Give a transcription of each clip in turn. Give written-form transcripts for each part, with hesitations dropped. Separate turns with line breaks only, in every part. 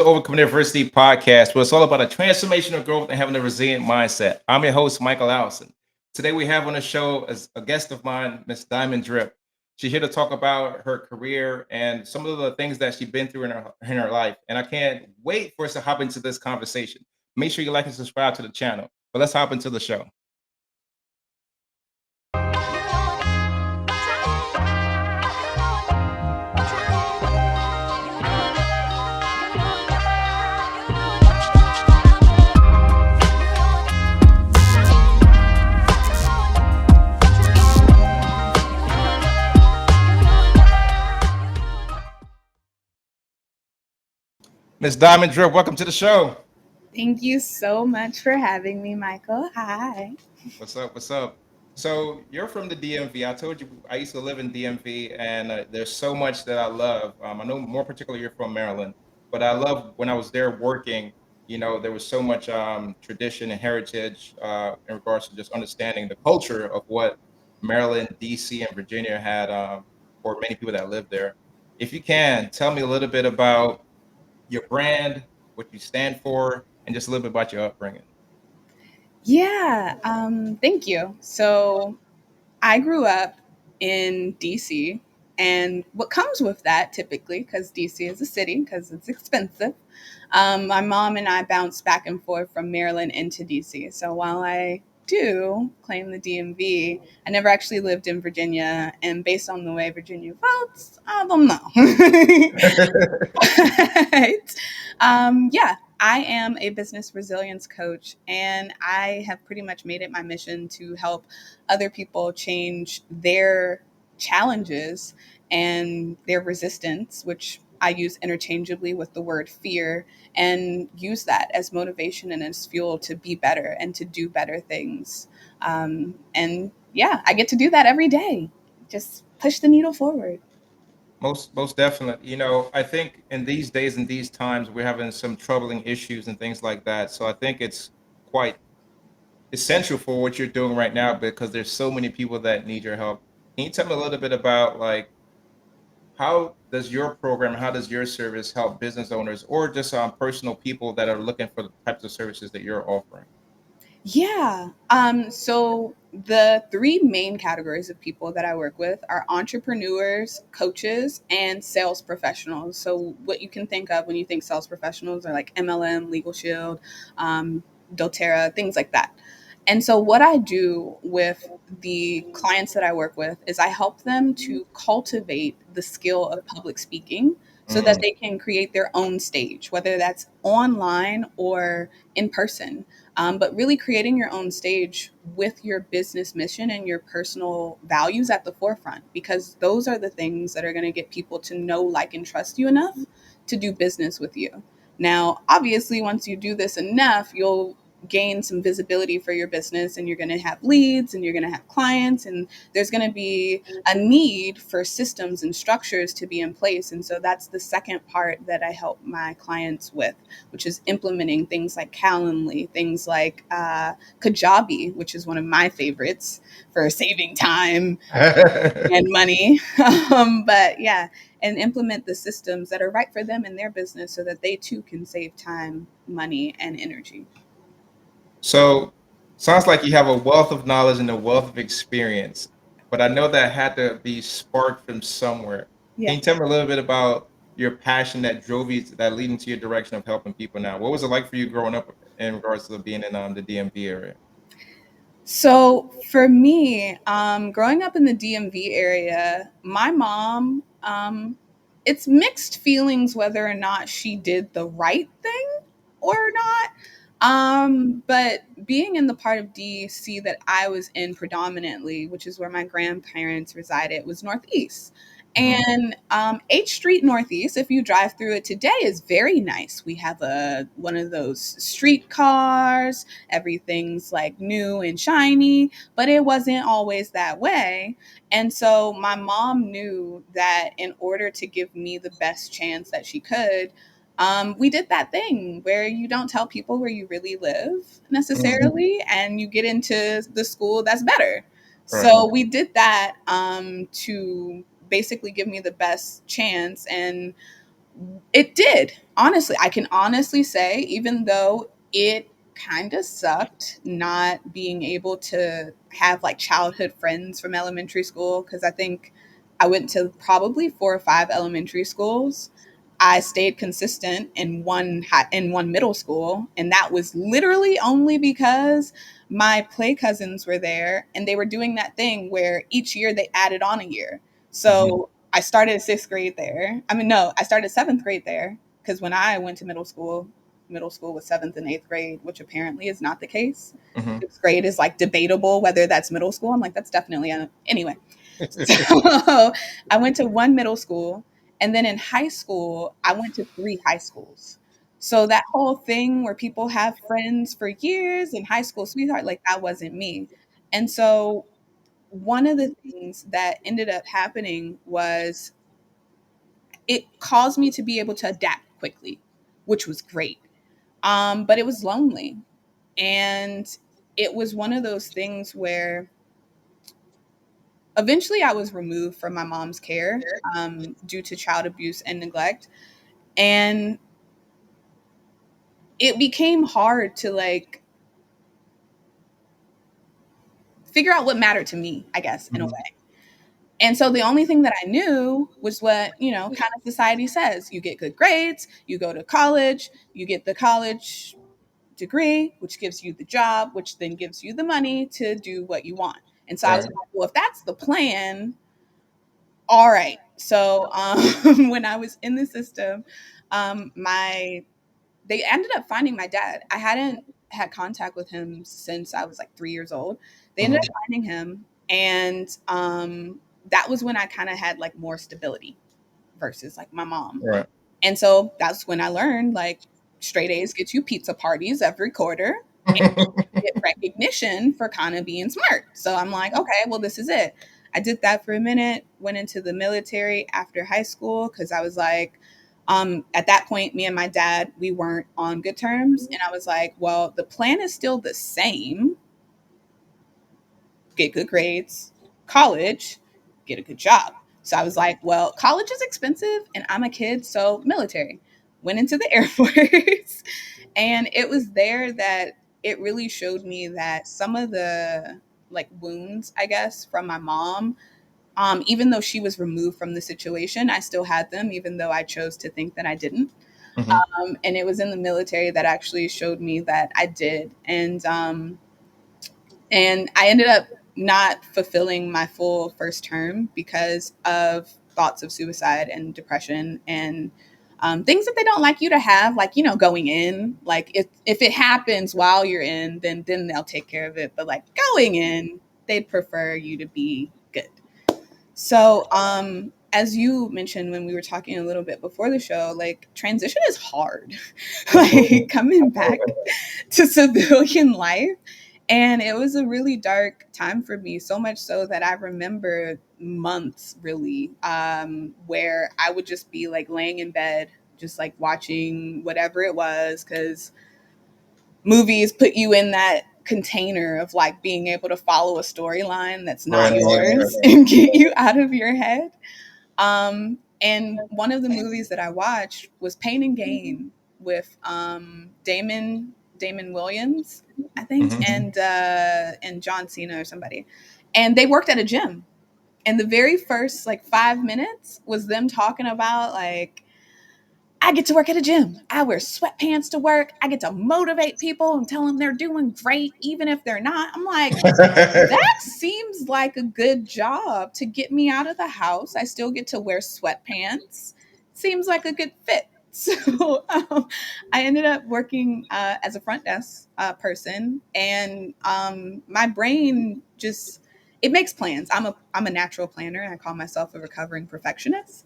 Overcome Diversity podcast, where it's all about a transformational growth and having a resilient mindset. I'm your host, Michael Allison. Today, we have on the show as a guest of mine, Miss Diamond Drip. She's here to talk about her career and some of the things that she's been through in her life. And I can't wait for us to hop into this conversation. Make sure you like and subscribe to the channel. But let's hop into the show. Miss Diamond Drip, welcome to the show.
Thank you so much for having me, Michael. Hi.
What's up? What's up? So you're from the DMV. I told you I used to live in DMV, and there's so much that I love. I know more particularly you're from Maryland, but I love when I was there working. There was so much tradition and heritage in regards to just understanding the culture of what Maryland, DC, and Virginia had for many people that lived there. If you can, tell me a little bit about your brand, what you stand for, and just a little bit about your upbringing.
Yeah, thank you. So I grew up in DC, and what comes with that typically, because DC is a city, because it's expensive, my mom and I bounced back and forth from Maryland into DC. So while I do claim the DMV, I never actually lived in Virginia, and based on the way Virginia votes, I don't know. But, yeah, I am a business resilience coach, and I have pretty much made it my mission to help other people change their challenges and their resistance, which I use interchangeably with the word fear, and use that as motivation and as fuel to be better and to do better things. And yeah, I get to do that every day. Just push the needle forward.
Most definitely. I think in these days and these times we're having some troubling issues and things like that. So I think it's quite essential for what you're doing right now because there's so many people that need your help. Can you tell me a little bit about like how does your program, how does your service help business owners or just personal people that are looking for the types of services that you're offering?
Yeah. So the three main categories of people that I work with are entrepreneurs, coaches, and sales professionals. So what you can think of when you think sales professionals are like MLM, Legal Shield, doTERRA, things like that. And so what I do with the clients that I work with is I help them to cultivate the skill of public speaking so that
Mm.
they can create their own stage, whether that's online or in person. But really creating your own stage with your business mission and your personal values at the forefront, because those are the things that are going to get people to know, like, and trust you enough to do business with you. Now, obviously, once you do this enough, you'll gain some visibility for your business, and you're going to have leads and you're going to have clients, and there's going to be a need for systems and structures to be in place. And so that's the second part that I help my clients with, which is implementing things like Calendly, things like Kajabi, which is one of my favorites for saving time and money. But yeah, and implement the systems that are right for them and their business so that they too can save time, money, and energy.
So sounds like you have a wealth of knowledge and a wealth of experience, but I know that had to be sparked from somewhere. Can
Yeah.
you tell me a little bit about your passion that drove you that leading to your direction of helping people now? What was it like for you growing up in regards to being in the DMV area?
So for me, growing up in the DMV area, my mom, it's mixed feelings whether or not she did the right thing or not. But being in the part of DC that I was in predominantly, which is where my grandparents resided, was Northeast.
Mhm.
And H Street Northeast, if you drive through it today, is very nice. We have a one of those street cars. Everything's like new and shiny, but it wasn't always that way. And so my mom knew that in order to give me the best chance that she could, we did that thing where you don't tell people where you really live
Mhm.
necessarily, and you get into the school that's better.
Right.
So we did that to basically give me the best chance. And It did. Honestly, I can honestly say, even though it kind of sucked not being able to have like childhood friends from elementary school, because I think I went to probably 4 or 5 elementary schools. I stayed consistent in in one middle school, and that was literally only because my play cousins were there, and they were doing that thing where each year they added on a year.
Hmm.
So I started 6th grade there. I mean, no, I started 7th grade there because when I went to middle school was 7th and 8th grade, which apparently is not the case.
Hmm.
6th grade is like debatable whether that's middle school. I'm like, that's definitely anyway. So I went to one middle school, and then in high school, I went to 3 high schools. So that whole thing where people have friends for years and high school sweetheart, like that wasn't me. And so one of the things that ended up happening was it caused me to be able to adapt quickly, which was great. But it was lonely. And it was one of those things where eventually I was removed from my mom's care due to child abuse and neglect. And it became hard to like figure out what mattered to me, I guess, in a
Hmm.
way. And so the only thing that I knew was what, kind of society says. You get good grades, you go to college, you get the college degree, which gives you the job, which then gives you the money to do what you want. And so I was
Right.
like, well, if that's the plan, all right. So when I was in the system, my they ended up finding my dad. I hadn't had contact with him since I was like 3 years old. They ended
Hmm.
up finding him, and that was when I kind of had like more stability versus like my mom.
Right.
And so that's when I learned like straight A's get you pizza parties every quarter and get recognition for kind of being smart. So I'm like, okay, well, this is it. I did that for a minute, went into the military after high school because I was like, at that point, me and my dad, we weren't on good terms. And I was like, well, the plan is still the same, get good grades, college, get a good job. So I was like, well, college is expensive and I'm a kid, so military. Went into the Air Force. And it was there that it really showed me that some of the like wounds, I guess, from my mom, even though she was removed from the situation, I still had them, even though I chose to think that I didn't.
Hmm.
And it was in the military that actually showed me that I did. And I ended up not fulfilling my full first term because of thoughts of suicide and depression and things that they don't like you to have, like going in. Like if it happens while you're in, then they'll take care of it. But like going in, they'd prefer you to be good. So, as you mentioned when we were talking a little bit before the show, like transition is hard.
Absolutely.
Like coming back
Absolutely.
to civilian life. And it was a really dark time for me, so much so that I remember months really where I would just be like laying in bed, just like watching whatever it was, because movies put you in that container of like being able to follow a storyline that's not
Right.
yours and get you out of your head. And one of the movies that I watched was Pain and Gain with Damon Williams, I think,
Hmm.
and John Cena or somebody. And they worked at a gym. And the very first like 5 minutes was them talking about like I get to work at a gym. I wear sweatpants to work. I get to motivate people and tell them they're doing great, even if they're not. I'm like, that seems like a good job to get me out of the house. I still get to wear sweatpants. Seems like a good fit. So I ended up working as a front desk person, and my brain just it makes plans. I'm a natural planner. I call myself a recovering perfectionist,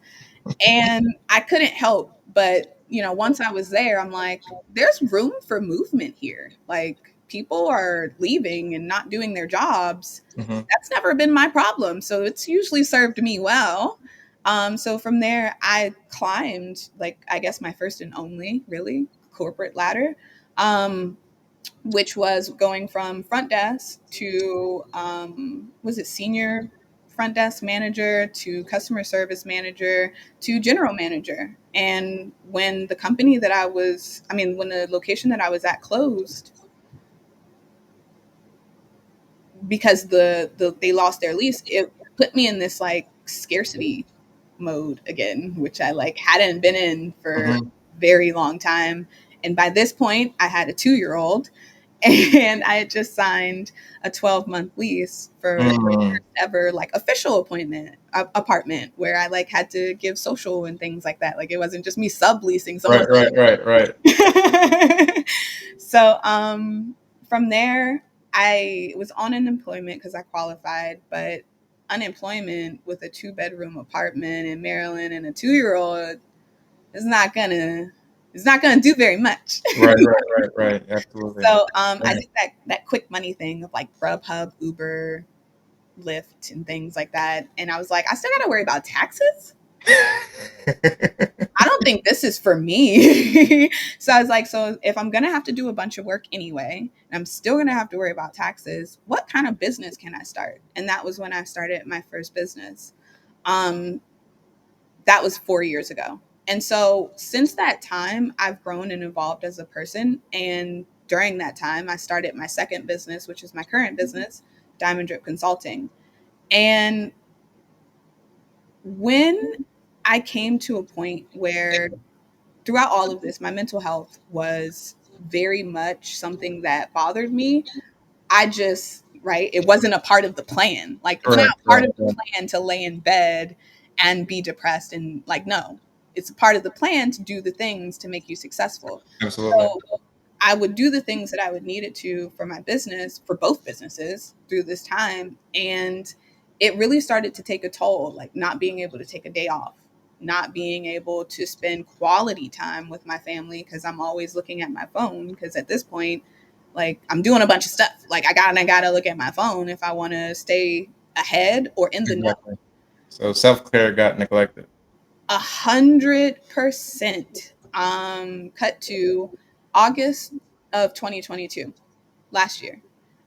and I couldn't help but, once I was there, I'm like, there's room for movement here. Like, people are leaving and not doing their jobs.
Hmm.
That's never been my problem. So it's usually served me well. So from there, I climbed, like, I guess my first and only really corporate ladder, which was going from front desk to, was it senior front desk manager to customer service manager to general manager. And when the company that when the location that I was at closed because they lost their lease, it put me in this like scarcity mode again, which I like hadn't been in for a
Hmm.
very long time. And by this point, I had a 2-year-old, and I had just signed a 12-month lease for my
Mm.
first ever like official apartment where I like had to give social and things like that. Like it wasn't just me subleasing someone's.
Right, right, right, right.
So from there, I was on unemployment because I qualified, but unemployment with a 2-bedroom apartment in Maryland and a 2-year-old is not gonna do very much.
Right, right, right, right. Absolutely.
So I
Right.
did that quick money thing of like Grubhub, Uber, Lyft, and things like that, and I was like, I still got to worry about taxes. I don't think this is for me. So I was like, so if I'm going to have to do a bunch of work anyway, and I'm still going to have to worry about taxes, what kind of business can I start? And that was when I started my first business. Um, that was 4 years ago. And so since that time, I've grown and evolved as a person. And during that time, I started my second business, which is my current business, Diamond Drip Consulting. And when I came to a point where throughout all of this, my mental health was very much something that bothered me. Right, it wasn't a part of the plan. Like, it's not
Right,
part
right,
of the
right.
plan to lay in bed and be depressed and like, no, it's a part of the plan to do the things to make you successful.
Absolutely.
So I would do the things that I would need it to for my business, for both businesses through this time. And it really started to take a toll, like not being able to take a day off, not being able to spend quality time with my family because I'm always looking at my phone. Because at this point, like I'm doing a bunch of stuff. Like I gotta look at my phone if I want to stay ahead or in the know.
Exactly. So self-care got neglected.
100%. Cut to August of 2022, last year.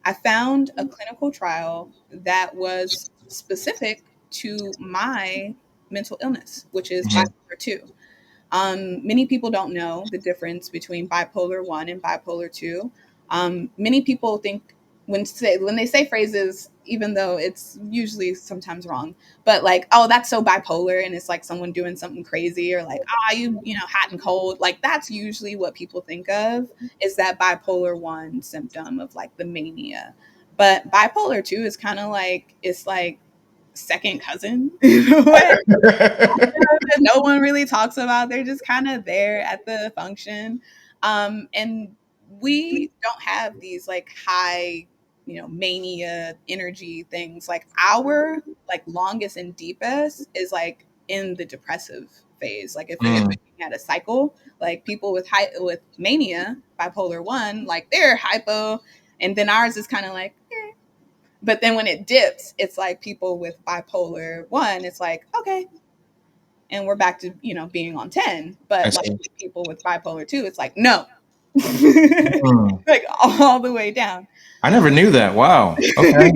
I found a clinical trial that was specific to my mental illness, which is
Mhm.
bipolar 2. Many people don't know the difference between bipolar 1 and bipolar 2. Many people think when they say phrases, even though it's usually sometimes wrong, but like, oh, that's so bipolar, and it's like someone doing something crazy, or like, ah, you know, hot and cold. Like that's usually what people think of is that bipolar 1 symptom of like the mania. But bipolar 2 is kind of like it's like second cousin in a way that no one really talks about. They're just kind of there at the function. And we don't have these like high, mania energy things. Like our like longest and deepest is like in the depressive phase. Like if you're
Mm.
looking at a cycle, like people with mania, bipolar 1, like they're hypo, and then ours is kind of like but then when it dips, it's like people with bipolar 1, it's like, okay, and we're back to being on 10.
I
But like
see.
people with bipolar 2, it's like no.
Mm.
Like all the way down.
I never knew that. Wow.
that's
Okay.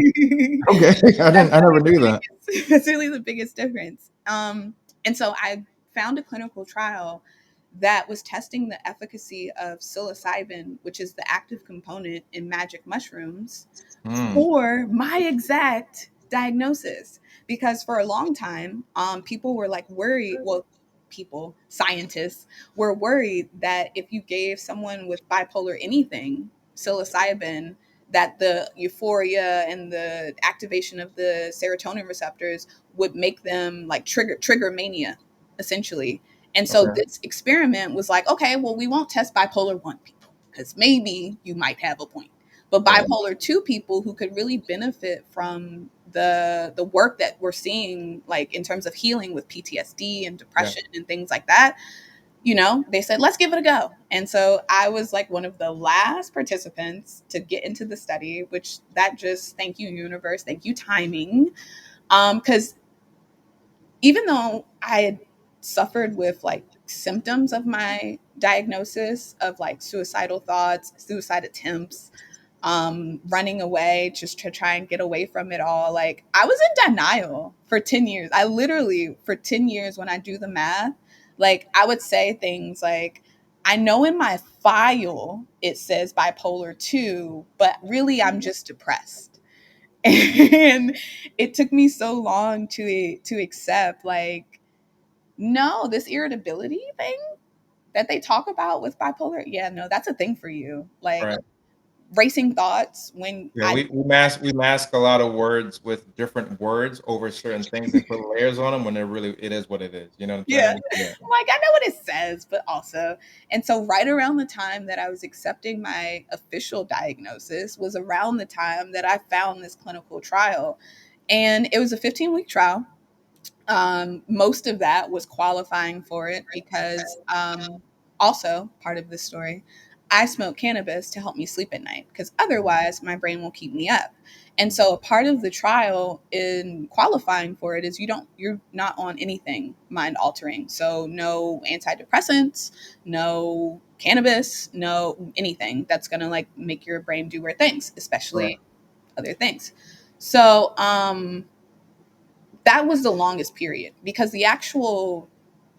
Okay. I never
really
knew that.
that's really the biggest difference. And so I found a clinical trial that was testing the efficacy of psilocybin, which is the active component in magic mushrooms,
Mm.
for my exact diagnosis. Because for a long time, people were like worried. Well, scientists were worried that if you gave someone with bipolar anything, psilocybin, that the euphoria and the activation of the serotonin receptors would make them like trigger mania, essentially. And so
Okay.
this experiment was like, okay, well, we won't test bipolar 1 people because maybe you might have a point, but
Right.
bipolar 2 people who could really benefit from the work that we're seeing, like in terms of healing with PTSD and
Yeah.
depression and things like that, they said, let's give it a go. And so I was like one of the last participants to get into the study, which that just, thank you, universe, thank you, timing. Because even though I had suffered with like symptoms of my diagnosis of like suicidal thoughts, suicide attempts, running away just to try and get away from it all. Like, I was in denial for 10 years. I literally, for 10 years, when I do the math, like, I would say things like, I know in my file it says bipolar 2, but really I'm just depressed. And it took me so long to accept, like, no, this irritability thing that they talk about with bipolar, yeah, no, that's a thing for you. Like,
Right.
racing thoughts when
Yeah,
I
we mask a lot of words with different words over certain things and put layers on them when they're really it is what it is. You know what I'm
yeah,
saying? Yeah.
like, I know what it says, but also, and so right around the time that I was accepting my official diagnosis was around the time that I found this clinical trial, and it was a 15-week trial. Most of that was qualifying for it because, also part of this story, I smoke cannabis to help me sleep at night because otherwise my brain will keep me up. And so a part of the trial in qualifying for it is you're not on anything mind altering. So no antidepressants, no cannabis, no anything that's gonna like make your brain do weird things,
Right.
especially other things. So that was the longest period because the actual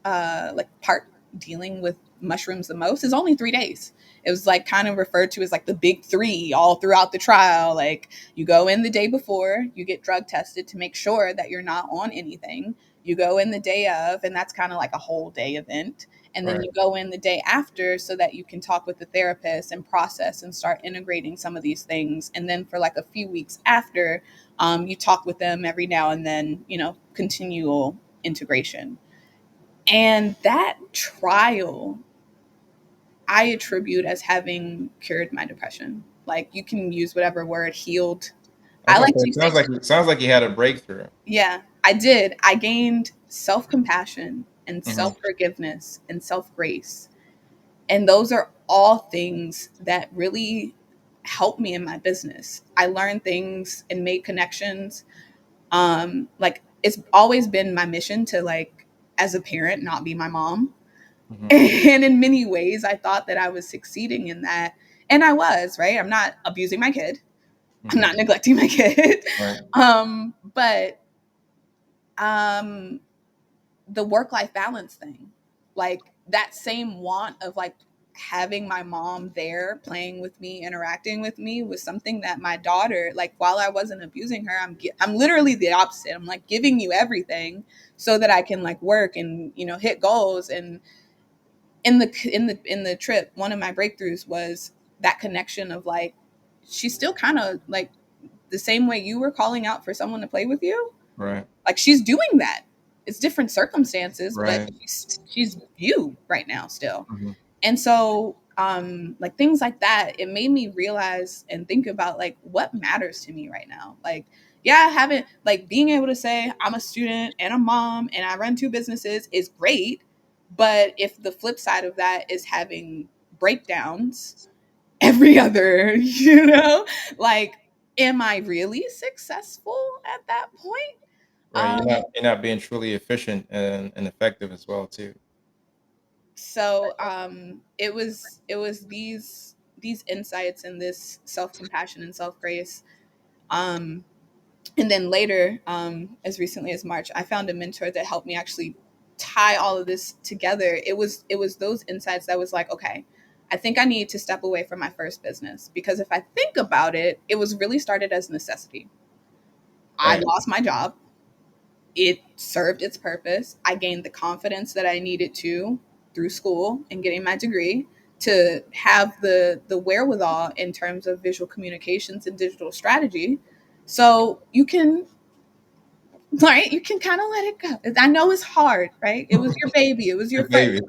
like part dealing with mushrooms the most is only 3 days. It was like kind of referred to as like the big three all throughout the trial. Like, you go in the day before, you get drug tested to make sure that you're not on anything. You go in the day of, and that's kind of like a whole day event. And then
Right.
you go in the day after so that you can talk with the therapist and process and start integrating some of these things. And then for like a few weeks after, you talk with them every now and then, continual integration. And that trial, I attribute as having cured my depression. Like, you can use whatever word, healed.
I was
I
gonna
like
say
to
it
say,
sounds like you had a breakthrough.
yeah, I did. I gained self compassion and
Hmm.
self forgiveness and self grace. And those are all things that really helped me in my business. I learned things and made connections. Like, it's always been my mission to, like, as a parent, not be my mom.
Hmm.
And in many ways, I thought that I was succeeding in that. And I was, right? I'm not abusing my kid. I'm
Hmm.
not neglecting my kid.
Right.
But um, the work life balance thing, like, that same want of like having my mom there playing with me, interacting with me, was something that my daughter, like, while I wasn't abusing her, I'm literally the opposite. I'm like giving you everything so that I can like work and hit goals. And in the trip, one of my breakthroughs was that connection of like, she's still kind of like the same way you were calling out for someone to play with you.
Right.
Like, she's doing that. It's different circumstances, but
Right.
she's you right now still.
Hmm.
And so, like, things like that, it made me realize and think about like what matters to me right now. Like, yeah, I haven't, like, being able to say I'm a student and a mom and I run two businesses is great. But if the flip side of that is having breakdowns every other, like, am I really successful at that point?
Right. You're
Um,
not being truly efficient and effective as well too.
so it was these insights and this self-compassion and self-grace. Um, and then later, as recently as March, I found a mentor that helped me actually tie all of this together. It was those insights that was like, okay, I think I need to step away from my first business, because if I think about it, it was really started as necessity. I
Right.
lost my job. It served its purpose. I gained the confidence that I needed to through school and getting my degree to have the wherewithal in terms of visual communications and digital strategy. So you can, right, you can kind of let it go. I know it's hard, right? It was your baby, it was your
Your
first.
baby.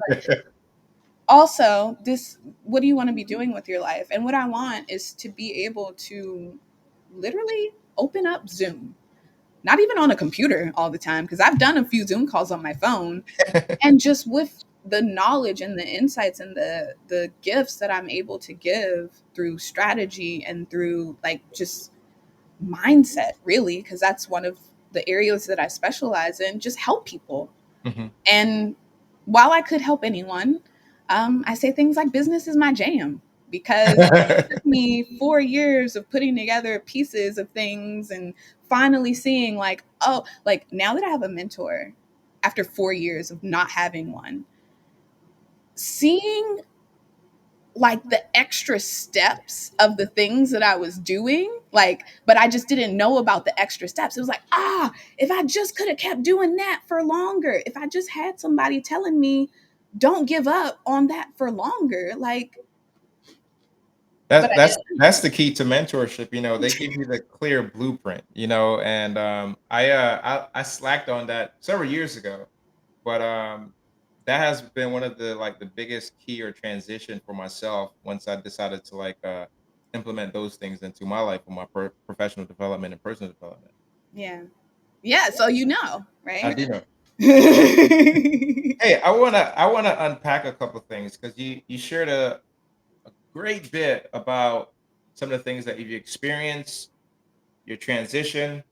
Also, this, what do you want to be doing with your life? And what I want is to be able to literally open up Zoom, not even on a computer all the time, because I've done a few Zoom calls on my phone, and just with the knowledge and the insights and the gifts that I'm able to give through strategy and through like just mindset, really, because that's one of the areas that I specialize in, just help people.
Hmm.
And while I could help anyone, I say things like business is my jam. because it took me 4 years of putting together pieces of things and finally seeing like, oh, like now that I have a mentor after 4 years of not having one, seeing like the extra steps of the things that I was doing, like, but I just didn't know about the extra steps. It was like, if I just could have kept doing that for longer, if I just had somebody telling me, don't give up on that for longer, like, but
That
I
that's
didn't.
that's the key to mentorship, they give you the clear blueprint, and, I slacked on that several years ago, but, that has been one of the, like, the biggest key or transition for myself once I decided to, like, implement those things into my life for my professional development and personal development.
Yeah. Yeah. So,
I
right?
do know. Hey, I wanna unpack a couple things because you shared a great bit about some of the things that you've experienced, your transition,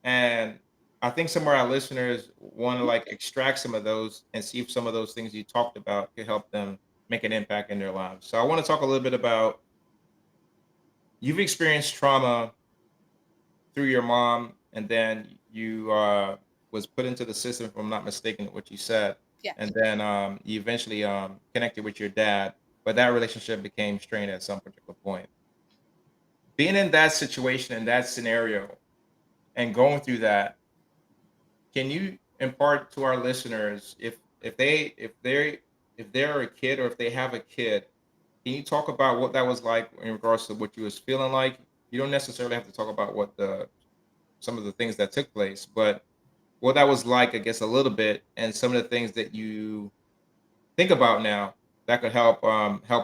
and I think some of our listeners want to like extract some of those and see if some of those things you talked about could help them make an impact in their lives. So I want to talk a little bit about you've experienced trauma through your mom, and then you was put into the system, if I'm not mistaken, what you said,
Yeah.
and then you eventually connected with your dad, but that relationship became strained at some particular point. Being in that situation, in that scenario, and going through that, can you impart to our listeners if they're a kid or if they have a kid, can you talk about what that was like in regards to what you was feeling like? You don't necessarily have to talk about what the some of the things that took place, but what that was like, I guess, a little bit, and some of the things that you think about now that could help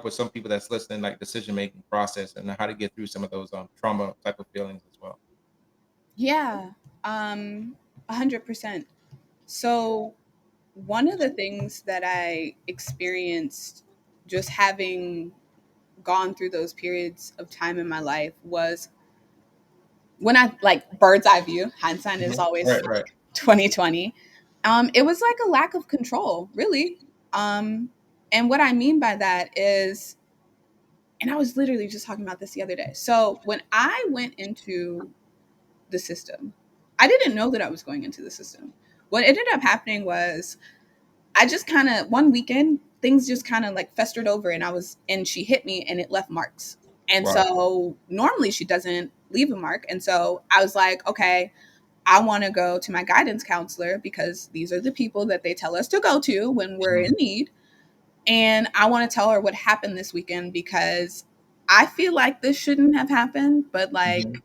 with some people that's listening, like decision making process and how to get through some of those trauma type of feelings as well.
Yeah. 100%. So, one of the things that I experienced just having gone through those periods of time in my life was when I like bird's eye view, hindsight is
Mhm.
always
Right, right.
like 2020. It was like a lack of control, really. And what I mean by that is, and I was literally just talking about this the other day. So when I went into the system, I didn't know that I was going into the system. What ended up happening was I just kind of one weekend things just kind of like festered over, and she hit me and it left marks. And
Wow.
so normally she doesn't leave a mark. And so I was like, okay, I want to go to my guidance counselor because these are the people that they tell us to go to when we're
Mhm,
in need. And I want to tell her what happened this weekend because I feel like this shouldn't have happened, but
mhm,
like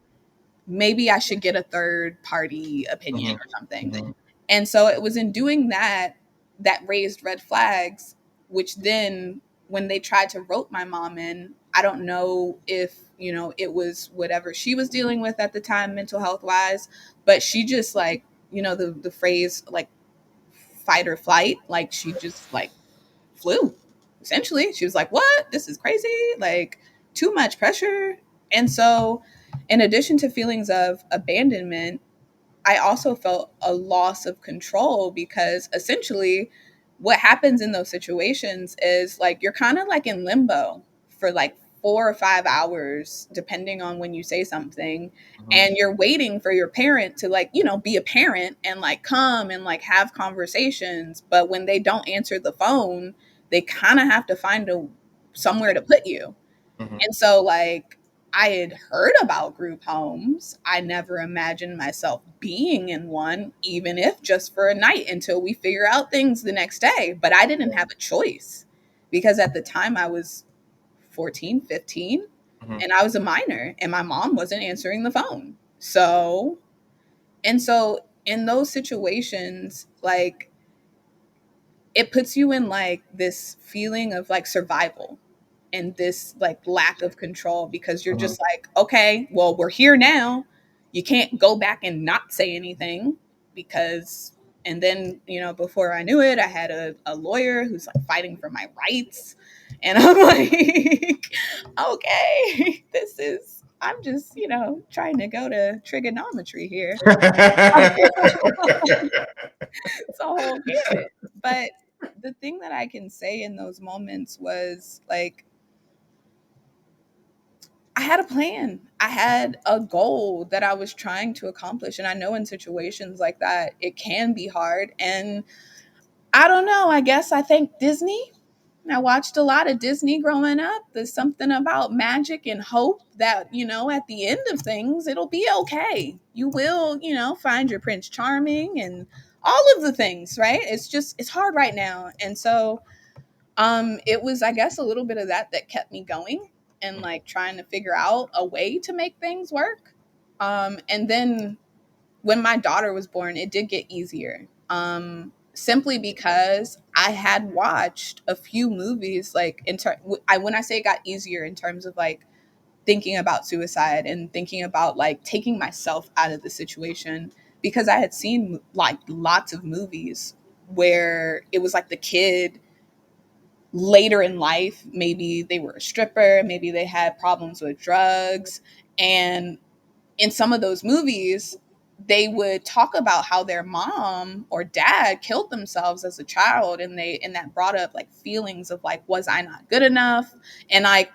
maybe I should get a third party opinion
mhm,
or something.
mhm,
And so it was in doing that that raised red flags, which then when they tried to rope my mom in, I don't know if, it was whatever she was dealing with at the time, mental health wise, but she just like, the phrase like fight or flight, like she just like flew. Essentially, she was like, "What? This is crazy! Like too much pressure." And so, in addition to feelings of abandonment, I also felt a loss of control because essentially what happens in those situations is like you're kind of like in limbo for like 4 or 5 hours, depending on when you say something.
mhm,
And you're waiting for your parent to like, be a parent and like come and like have conversations. But when they don't answer the phone, they kind of have to find somewhere to put you.
mhm,
And so, like, I had heard about group homes. I never imagined myself being in one, even if just for a night until we figure out things the next day. But I didn't have a choice because at the time I was 14, 15,
mhm,
and I was a minor and my mom wasn't answering the phone. So in those situations, like, it puts you in like this feeling of like survival and this like lack of control because you're
mhm.
just like, okay, well, we're here now. You can't go back and not say anything because, and then, before I knew it, I had a lawyer who's like fighting for my rights. And I'm like, okay, I'm just, trying to go to trigonometry here. It's a whole gamut. But the thing that I can say in those moments was like, had a plan. I had a goal that I was trying to accomplish. And I know in situations like that, it can be hard. And I don't know, I guess I thank Disney. I watched a lot of Disney growing up. There's something about magic and hope that, at the end of things, it'll be okay. You will, find your Prince Charming and all of the things, right? It's hard right now. And so it was, I guess, a little bit of that kept me going and like trying to figure out a way to make things work. And then when my daughter was born, it did get easier. Simply because I had watched a few movies, like when I say it got easier in terms of like thinking about suicide and thinking about like taking myself out of the situation, because I had seen like lots of movies where it was like the kid later in life, maybe they were a stripper, maybe they had problems with drugs, and in some of those movies, they would talk about how their mom or dad killed themselves as a child, and that brought up like feelings of like, was I not good enough? And like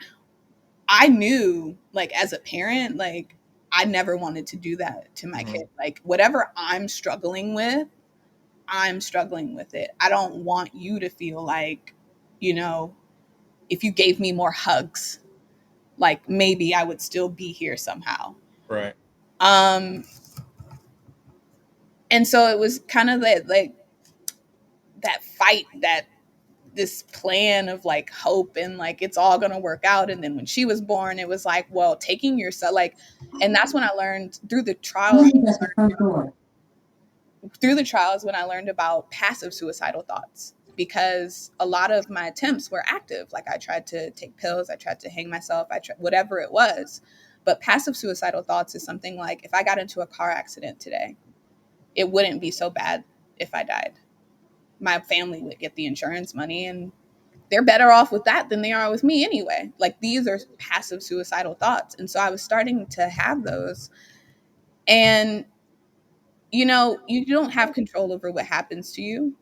I knew, like, as a parent, like I never wanted to do that to my
Mm-hmm.
kid. Like whatever I'm struggling with it. I don't want you to feel like, you know, if you gave me more hugs, like maybe I would still be here somehow.
Right.
Um, and so it was kind of that like that fight, that this plan of like hope and like it's all gonna work out. And then when she was born, it was like, well, taking yourself like, and that's when I learned through the trials.
Please at the front door.
Through the trials when I learned about passive suicidal thoughts, because a lot of my attempts were active. Like I tried to take pills, I tried to hang myself, I tried whatever it was. But passive suicidal thoughts is something like, if I got into a car accident today, it wouldn't be so bad if I died. My family would get the insurance money and they're better off with that than they are with me anyway. Like these are passive suicidal thoughts. And so I was starting to have those. And you don't have control over what happens to you.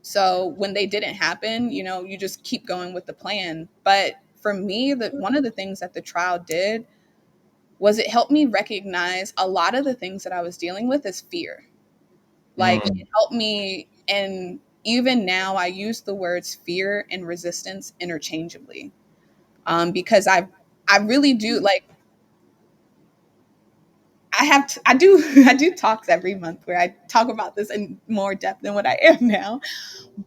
So when they didn't happen, you just keep going with the plan. But for me, one of the things that the trial did was it helped me recognize a lot of the things that I was dealing with as fear. Like
Mm.
it helped me, and even now I use the words fear and resistance interchangeably, because I really do like I do I do talks every month where I talk about this in more depth than what I am now.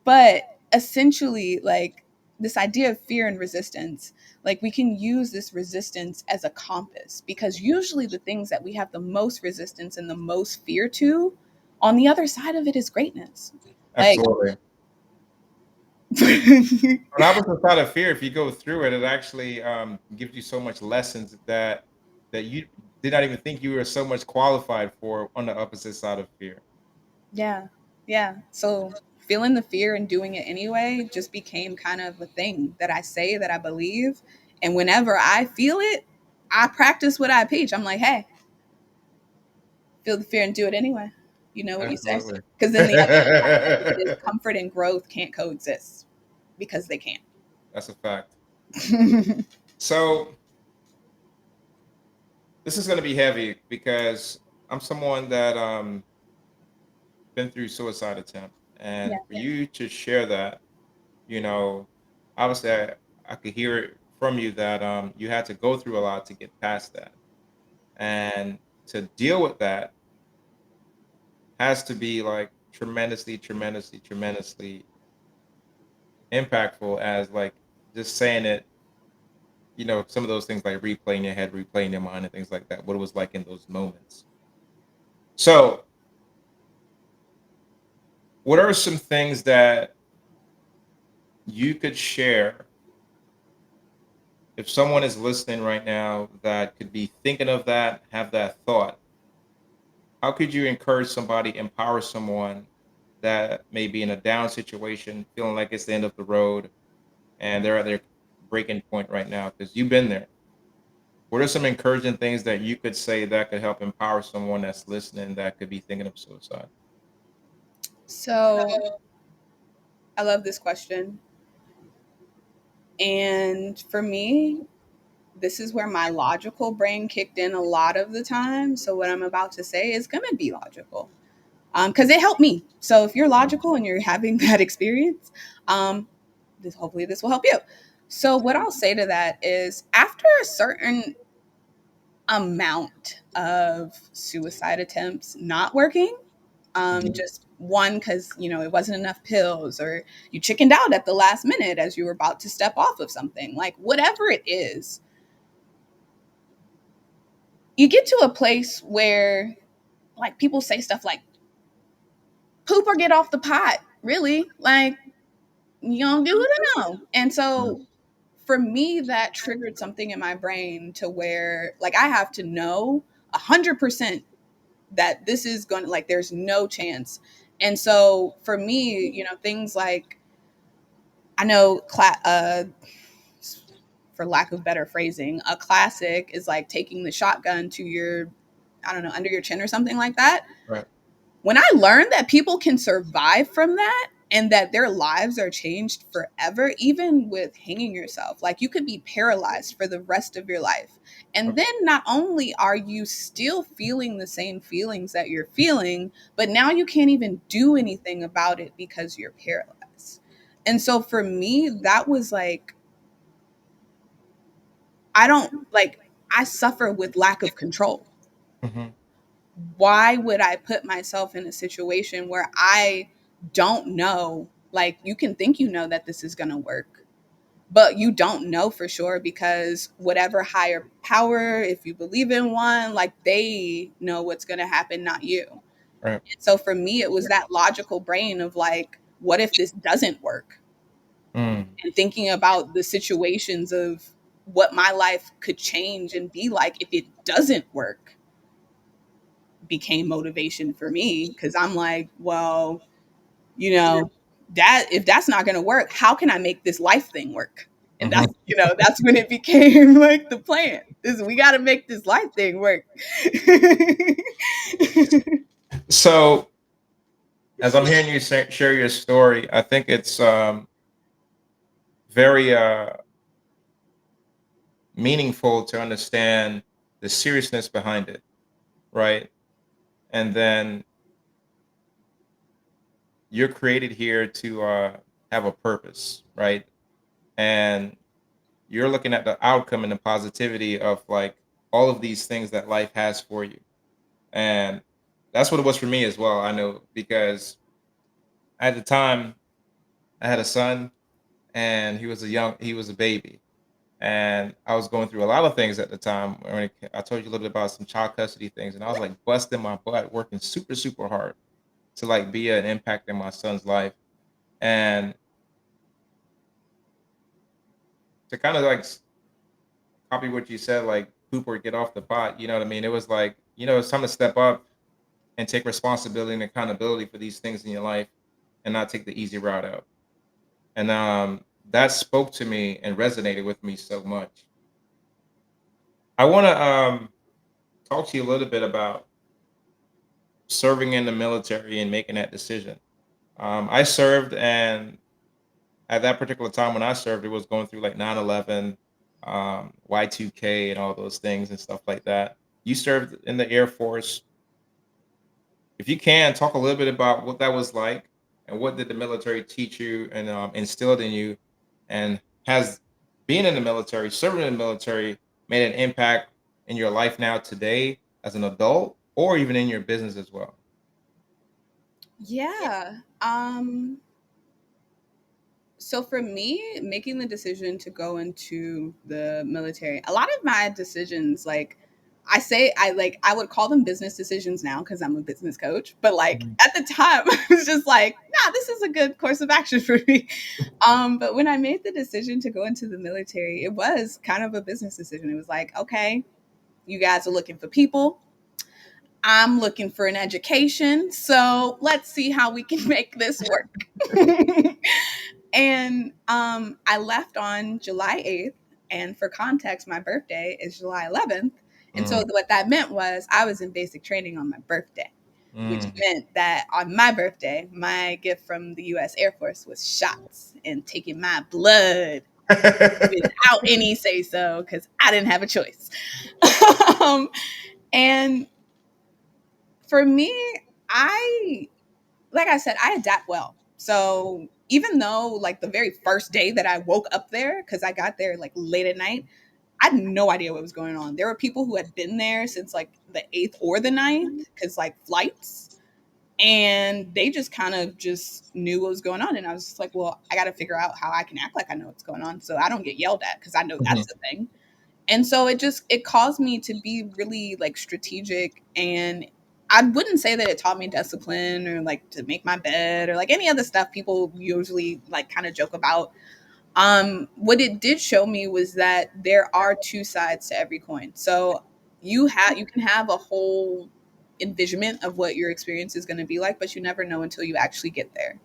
But essentially, like this idea of fear and resistance, like we can use this resistance as a compass, because usually the things that we have the most resistance and the most fear to, on the other side of it is greatness. Like,
Absolutely. On opposite side of fear, if you go through it, it actually gives you so much lessons that you did not even think you were so much qualified for on the opposite side of fear.
yeah, yeah. So feeling the fear and doing it anyway just became kind of a thing that I say, that I believe. And whenever I feel it, I practice what I preach. I'm like, hey, feel the fear and do it anyway. You know what you say?
Absolutely.
Because then the other side of it is comfort and growth can't coexist, because they can't.
That's a fact. So this is going to be heavy because I'm someone that been through suicide attempt,
Yeah.
and for you to share that, you know, obviously I could hear it from you that you had to go through a lot to get past that, and to deal with that has to be like tremendously, tremendously, tremendously impactful. As like just saying it, some of those things like replaying your head, replaying your mind, and things like that. What it was like in those moments. So, what are some things that you could share if someone is listening right now that could be thinking of that, have that thought? How could you encourage somebody, empower someone that may be in a down situation, feeling like it's the end of the road, and they're at their breaking point right now? Because you've been there. What are some encouraging things that you could say that could help empower someone that's listening that could be thinking of suicide?
So I love this question. And for me, this is where my logical brain kicked in a lot of the time. So what I'm about to say is going to be logical, because it helped me. So if you're logical and you're having that experience, hopefully this will help you. So what I'll say to that is, after a certain amount of suicide attempts not working,
Mhm.
just one, because it wasn't enough pills, or you chickened out at the last minute as you were about to step off of something, like whatever it is, you get to a place where, like, people say stuff like poop or get off the pot, really, like, you don't do it or no. And so for me, that triggered something in my brain to where, like, I have to know 100% that this is going to, like, there's no chance. And so for me, things like, I know, for lack of better phrasing, a classic is like taking the shotgun to your, I don't know, under your chin or something like that.
Right.
When I learned that people can survive from that and that their lives are changed forever, even with hanging yourself, like, you could be paralyzed for the rest of your life. And
Okay.
then not only are you still feeling the same feelings that you're feeling, but now you can't even do anything about it because you're paralyzed. And so for me, that was like, I don't like, I suffer with lack of control.
Mhm.
Why would I put myself in a situation where I don't know? Like, you can think that this is going to work, but you don't know for sure, because whatever higher power, if you believe in one, like, they know what's going to happen, not you.
Right.
So for me, it was that logical brain of like, what if this doesn't work?
Mm.
And thinking about the situations of what my life could change and be like if it doesn't work became motivation for me, because I'm like, well, that if that's not going to work, how can I make this life thing work? And
Mhm.
that's when it became like the plan is, we got to make this life thing work.
So, as I'm hearing you share your story, I think it's very meaningful to understand the seriousness behind it, right? And then you're created here to have a purpose, right? And you're looking at the outcome and the positivity of like all of these things that life has for you. And that's what it was for me as well. I know because at the time I had a son and he was a baby. And I was going through a lot of things at the time. I told you a little bit about some child custody things, and I was like busting my butt, working super, super hard to like be an impact in my son's life. And to kind of like copy what you said, like poop or get off the pot, you know what I mean? It was like, it's time to step up and take responsibility and accountability for these things in your life and not take the easy route out. And that spoke to me and resonated with me so much. I want to talk to you a little bit about serving in the military and making that decision. I served, and at that particular time when I served, it was going through like 9/11, Y2K, and all those things and stuff like that. You served in the Air Force. If you can, talk a little bit about what that was like and what did the military teach you and instilled in you, and has being in the military, serving in the military, made an impact in your life now today as an adult, or even in your business as well.
Yeah. So for me, making the decision to go into the military, a lot of my decisions, like, I would call them business decisions now because I'm a business coach. But like
Mhm.
at the time, I was just like, nah, this is a good course of action for me. But when I made the decision to go into the military, it was kind of a business decision. It was like, okay, you guys are looking for people. I'm looking for an education. So let's see how we can make this work. And I left on July 8th. And for context, my birthday is July 11th. And so
Mm,
what that meant was I was in basic training on my birthday, which
mm,
meant that on my birthday, my gift from the US Air Force was shots and taking my blood. without any say so because I didn't have a choice. um, and for me, I like I said, I adapt well. So even though like the very first day that I woke up there, because I got there like late at night, I had no idea what was going on. There were people who had been there since like the eighth or the ninth, because like flights, and they just kind of just knew what was going on. And I was just like, well, I got to figure out how I can act like I know what's going on, so I don't get yelled at, because I know
Mhm,
that's the thing. And so it caused me to be really like strategic, and I wouldn't say that it taught me discipline or like to make my bed or like any other stuff people usually like kind of joke about. What it did show me was that there are two sides to every coin. So you can have a whole envisionment of what your experience is going to be like, but you never know until you actually get there.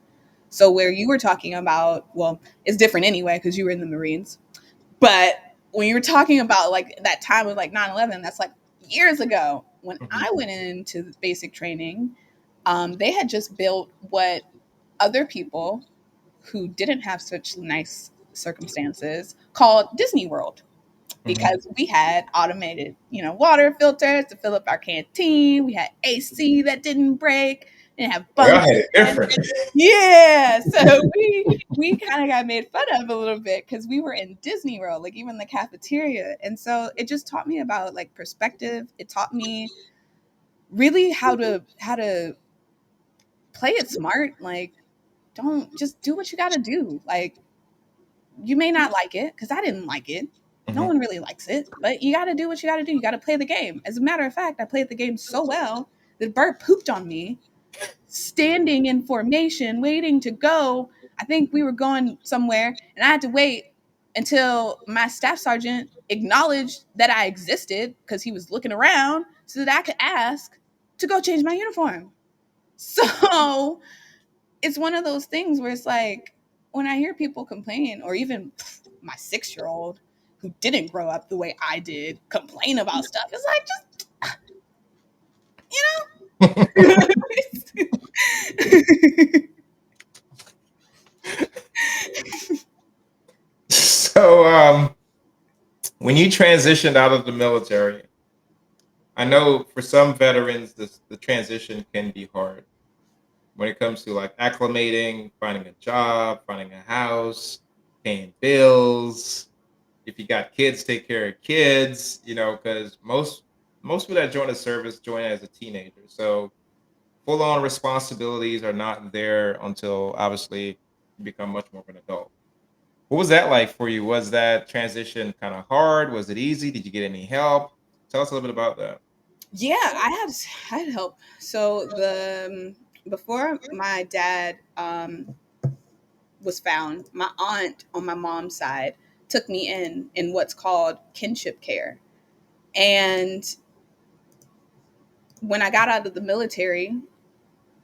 So where you were talking about, well, it's different anyway because you were in the Marines. But when you were talking about like that time of like 9/11, that's like years ago. When
mhm,
I went into basic training, they had just built what other people who didn't have such nice circumstances called Disney World,
mhm.
because we had automated, water filters to fill up our canteen. We had AC that didn't break. Didn't have
Oh, y'all
bunk
had it
beds.
different.
Yeah, so we kind of got made fun of a little bit because we were in Disney World, like even the cafeteria, and so it just taught me about like perspective. It taught me really how to play it smart. Like, don't just do what you got to do. Like, you may not like it because I didn't like it. No
Mhm.
one really likes it, but you got to do what you got to do. You got to play the game. As a matter of fact, I played the game so well that Bert pooped on me standing in formation, waiting to go. I think we were going somewhere, and I had to wait until my staff sergeant acknowledged that I existed because he was looking around so that I could ask to go change my uniform. So it's one of those things where it's like when I hear people complain, or even my 6-year-old who didn't grow up the way I did complain about stuff, it's like just you know.
So, when you transitioned out of the military, I know for some veterans, the transition can be hard when it comes to like acclimating, finding a job, finding a house, paying bills. If you got kids, take care of kids. Because most people that join the service join as a teenager, so full on responsibilities are not there until obviously you become much more of an adult. What was that like for you? Was that transition kind of hard? Was it easy? Did you get any help? Tell us a little bit about that.
Yeah, I had help. So the before my dad was found, my aunt on my mom's side took me in what's called kinship care. And when I got out of the military,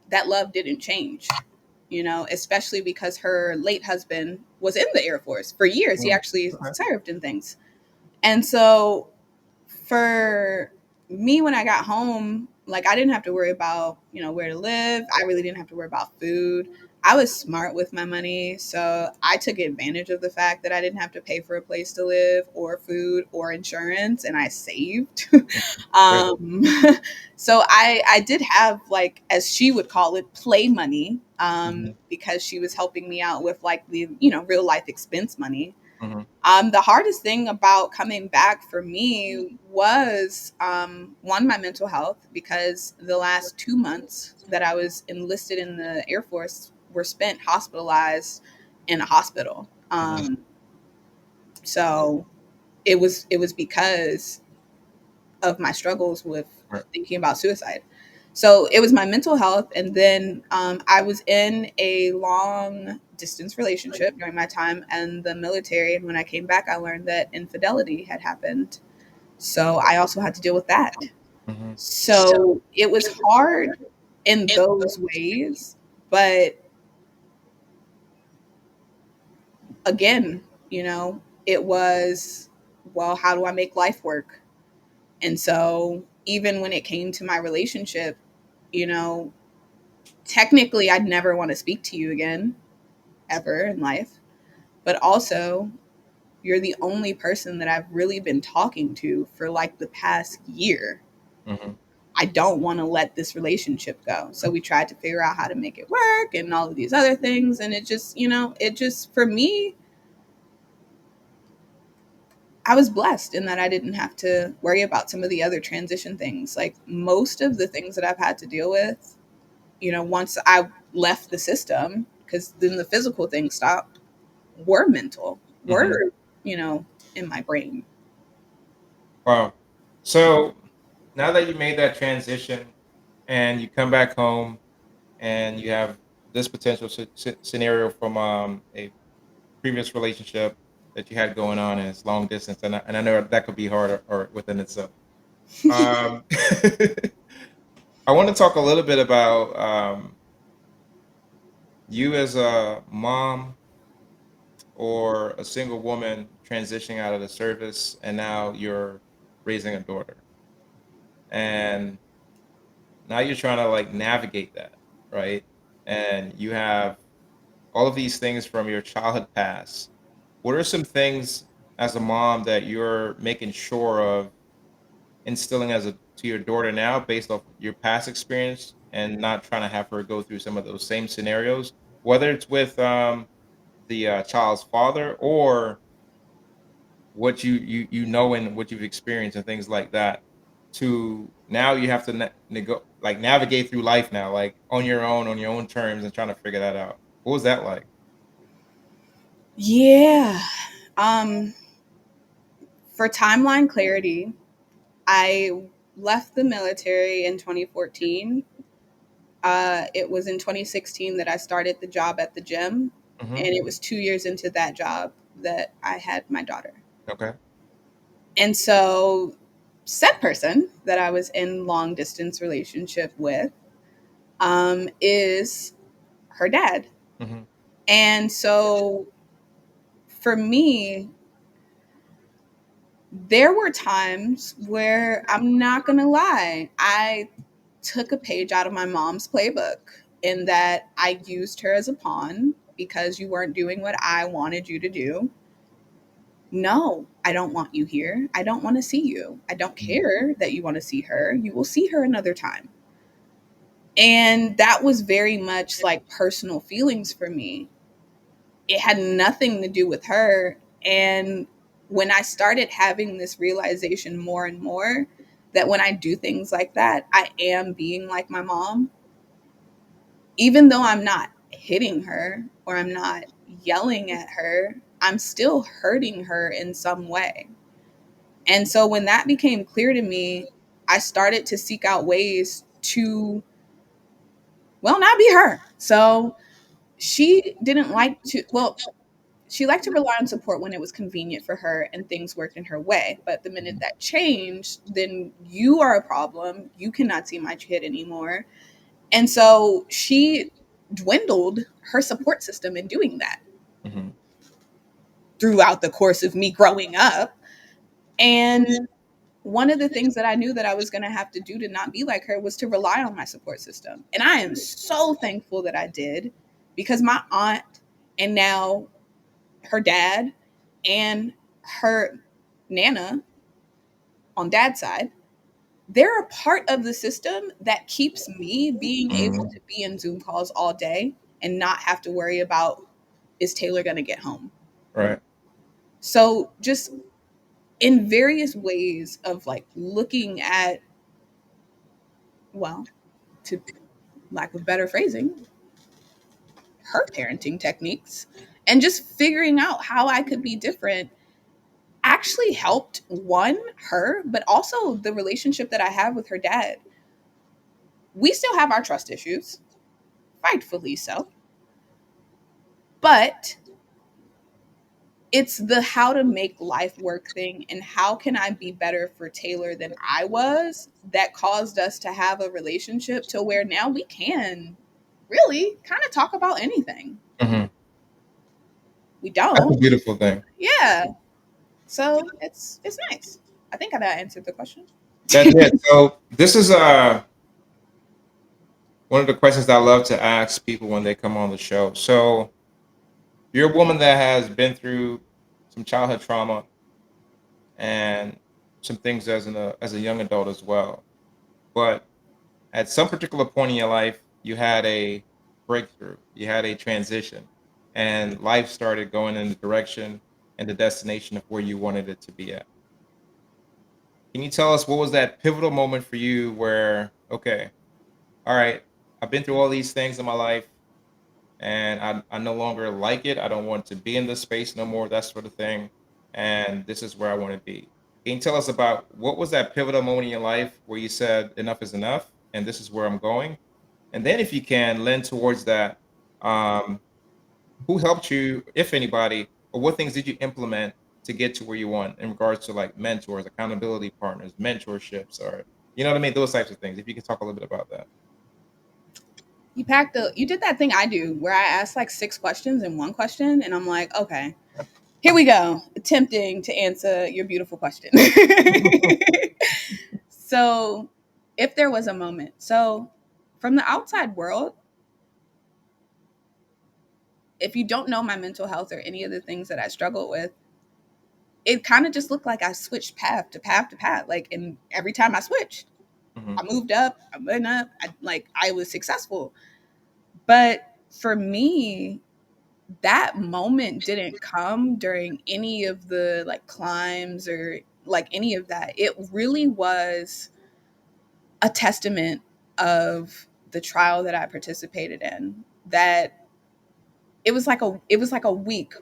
that love didn't change. Especially because her late husband was in the Air Force for years. He
Mm,
actually
okay.
served in things. And so for me, when I got home, like I didn't have to worry about, where to live. I really didn't have to worry about food. I was smart with my money. So I took advantage of the fact that I didn't have to pay for a place to live or food or insurance, and I saved.
Good.
um, so I did have, like, as she would call it, play money,
Mhm,
because she was helping me out with like the, real life expense money.
mhm,
The hardest thing about coming back for me was, one, my mental health, because the last 2 months that I was enlisted in the Air Force were spent hospitalized in a hospital.
mhm.
So it was because of my struggles with
Right.
thinking about suicide. So it was my mental health. And then I was in a long distance relationship during my time in the military. And when I came back, I learned that infidelity had happened. So I also had to deal with that.
Mhm.
So it was hard in those ways. But again, it was, well, how do I make life work? And so even when it came to my relationship, you know, technically I'd never want to speak to you again ever in life. But also, you're the only person that I've really been talking to for like the past year.
Hmm.
I don't want to let this relationship go. So we tried to figure out how to make it work and all of these other things. And it just, it just, for me, I was blessed in that I didn't have to worry about some of the other transition things. Like most of the things that I've had to deal with, once I left the system, because then the physical things stopped, were mental,
Hmm.
were, you know, in my brain.
Wow. So now that you made that transition and you come back home and you have this potential scenario from a previous relationship that you had going on, and it's long distance, and I know that could be hard or within itself. Um, I want to talk a little bit about you as a mom or a single woman transitioning out of the service, and now you're raising a daughter, and now you're trying to like navigate that, right? And you have all of these things from your childhood past. What are some things as a mom that you're making sure of instilling as a to your daughter now based off your past experience and not trying to have her go through some of those same scenarios, whether it's with the child's father or what you know and what you've experienced and things like that, to now you have to like navigate through life now like on your own terms and trying to figure that out. What was that like?
Yeah. Um, for timeline clarity, I left the military in 2014. It was in 2016 that I started the job at the gym,
Hmm.
and it was 2 years into that job that I had my daughter.
Okay.
And so, said person that I was in long distance relationship with is her dad.
Hmm.
And so, for me, there were times where I'm not going to lie, I took a page out of my mom's playbook in that I used her as a pawn because you weren't doing what I wanted you to do. No, I don't want you here. I don't want to see you. I don't care that you want to see her. You will see her another time. And that was very much like personal feelings for me. It had nothing to do with her. And when I started having this realization more and more that when I do things like that, I am being like my mom, even though I'm not hitting her or I'm not yelling at her, I'm still hurting her in some way. And so when that became clear to me, I started to seek out ways to, well, not be her. So she didn't like to, well, she liked to rely on support when it was convenient for her and things worked in her way. But the minute that changed, then you are a problem. You cannot see my kid anymore. And so she dwindled her support system in doing that
Hmm.
throughout the course of me growing up. And one of the things that I knew that I was going to have to do to not be like her was to rely on my support system. And I am so thankful that I did, because my aunt and now her dad and her nana on dad's side, they're a part of the system that keeps me being able to be in Zoom calls all day and not have to worry about, is Taylor going to get home?
Right.
So just in various ways of like looking at, well, to lack of better phrasing, her parenting techniques and just figuring out how I could be different actually helped, one, her, but also the relationship that I have with her dad. We still have our trust issues, rightfully so, but it's the how to make life work thing and how can I be better for Taylor than I was that caused us to have a relationship to where now we can really kind of talk about anything.
Hmm.
We
That's a
don't.
beautiful thing.
Yeah. So it's nice. I think I answered the question.
That did. So this is one of the questions that I love to ask people when they come on the show. So you're a woman that has been through some childhood trauma, and some things as a young adult as well. But at some particular point in your life, you had a breakthrough, you had a transition, and life started going in the direction and the destination of where you wanted it to be at. Can you tell us what was that pivotal moment for you where, okay, all right, I've been through all these things in my life and I no longer like it. I don't want to be in this space no more, that sort of thing. And this is where I want to be. Can you tell us about what was that pivotal moment in your life where you said enough is enough and this is where I'm going? And then if you can lend towards that, um, who helped you, if anybody, or what things did you implement to get to where you want in regards to like mentors, accountability partners, mentorships, or you know what I mean? Those types of things. If you could talk a little bit about that.
You did that thing I do where I ask like 6 questions in one question, and I'm like, okay, here we go, attempting to answer your beautiful question. So, if there was a moment, so from the outside world, if you don't know my mental health or any of the things that I struggled with, it kind of just looked like I switched path to path to path. Like, and every time I switched,
Hmm.
I moved up, I went up, I was successful. But for me, that moment didn't come during any of the like climbs or like any of that. It really was a testament of the trial that I participated in. That it was like a week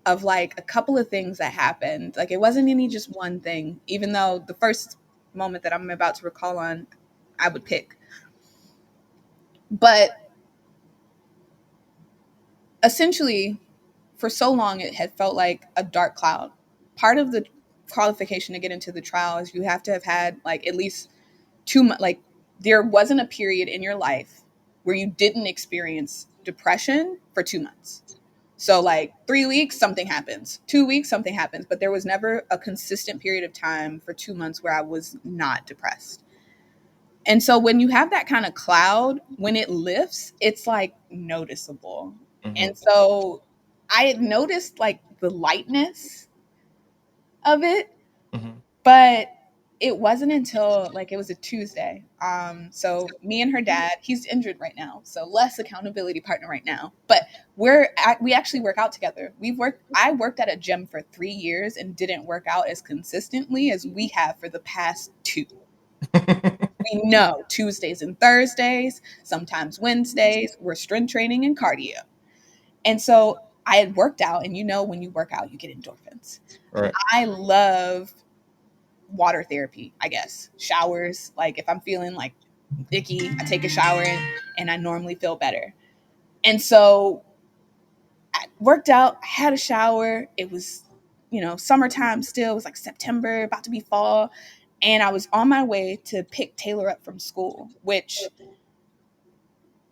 of like a couple of things that happened. Like it wasn't any just one thing, even though the first moment that I'm about to recall on I would pick. But essentially, for so long it had felt like a dark cloud. Part of the qualification to get into the trial is you have to have had like at least 2 months. Like there wasn't a period in your life where you didn't experience depression for 2 months. So like 3 weeks, something happens. 2 weeks, something happens. But there was never a consistent period of time for 2 months where I was not depressed. And so when you have that kind of cloud, when it lifts, it's like noticeable.
Hmm.
And so I had noticed like the lightness of it,
Hmm.
but it wasn't until like it was a Tuesday. So me and her dad, he's injured right now, so less accountability partner right now. But we actually work out together. I worked at a gym for 3 years and didn't work out as consistently as we have for the past two. We know Tuesdays and Thursdays, sometimes Wednesdays, we're strength training and cardio. And so I had worked out, and when you work out, you get endorphins.
Right.
I love water therapy, I guess. Showers, like if I'm feeling like icky, I take a shower and I normally feel better. And so I worked out, I had a shower. It was, summertime still. It was like September, about to be fall. And I was on my way to pick Taylor up from school, which